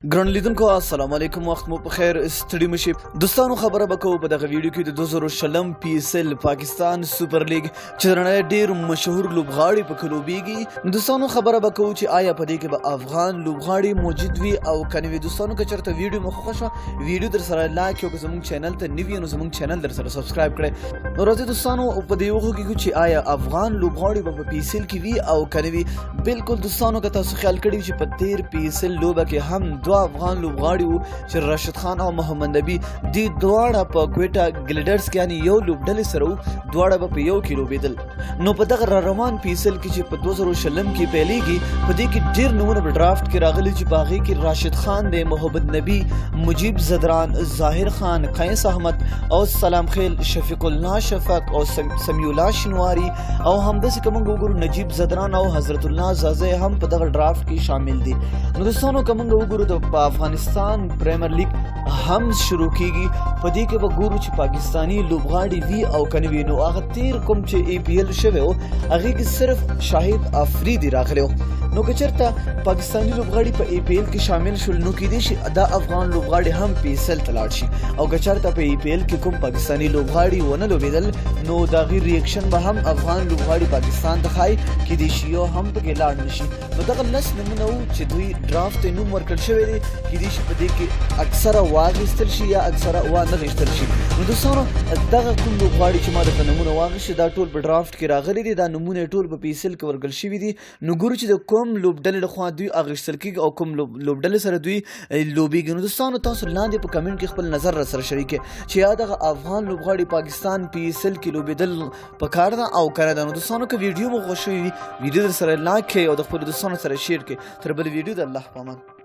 ګران لیدونکو السلام علیکم، وخت مو په خیر، ستړي مشي دوستانو. خبره به کوو په دغه ویډیو کې د 2020 PSL پاکستان سوپر لیګ چې د نړۍ ډېر مشهور لوبغاړي په لوبېږي. دوستانو خبره به کوو چې آیا په دې کې به افغان لوبغاړي موجود وي او که نه وي. دوستانو که چېرته ویډیو مو خوښه شوه ویډیو در سره لایک یو، که زموږ چینل ته نوي یو نو زموږ چینل در سره سبسکرایب کړئ. نو راځئ دوستانو په دې وغږیږو چې آیا افغان لوبغاړي به په PSL کې وي او که نه وي. بالکل دوستانو که تاسو خیال کړي چې په تیر PSL لوبه کې هم دوه افغان لوبغاړي چې راشد خان او محمد نبی دی دواړه په کویټا ګلیډرز کې یعنی یو لوبډلې سره وو، دواړه به په یو کې لوبېدل. نو په دغه را روان PSL کې چې په 2020 کې پیلېږي، په دې کې ډېر نومونه په ډرافټ کې راغلي چې په هغې کې راشد خان دی، محمد نبی، مجیب زدران، ظاهر خان، قیس احمد او سلام خیل، شفیق الله شفق او سمیع الله شنواري او همداسې که موږ وګورو نجیب زدران او حضرت الله زازی هم په دغه ډرافټ کې شامل دي. نو دوستانو که موږ وګورو د افغانستان پریمیر لیگ هم شروع کیږي، په دې کې به ګورو چې پاکستانی لوبغاړي وي او که نه وي. نو هغه تیر کوم چې APL شوی و هغې کې صرف شاهد افریدي راغلی و. نو که چېرته پاکستانی لوبغاړي په APL کې شامل شول نو کیدای شي دا افغان لوبغاړي هم PSL ته لاړ شي، او که چېرته په APL کې کوم پاکستانی لوبغاړي ونه لوبېدل نو د هغې ریاکشن به هم افغان لوبغاړي پاکستان ته ښایي، کیدای شي یو هم پکې لاړ نه شي. نو دغه 10 نومونه وو چې دوی ډرافټ ته نوم ورکړل شوی دی، کیدای شي په دې کې اکثره واخیستل شي یا اکثره وانه غوښتل شي. نو دوستانو دغه کوم لوبغاړي چې ما درته نومونه واخیستي دا ټول په ډرافټ کې راغلي دي، دا نومونه ټول په PSL کې ورکړل شوي دي. نو ګورو چې د کوم لوبډلې لخوا دوی اخیستل کېږي او کوم لوبډلې سره دوی لوبېږي. نو دوستانو تاسو لاندې په کمنټ کې خپل نظر راسره شریک کړئ چې یا دغه افغان لوبغاړي پاکستان PSL کې لوبېدل پکار ده او که نه ده. نو دوستانو که ویډیو مو خوښ شوي وي ویډیو در سره لایک کړئ او د خپلو دوستانو سره شیر کړئ. تر بلې ویډیو د الله په امان.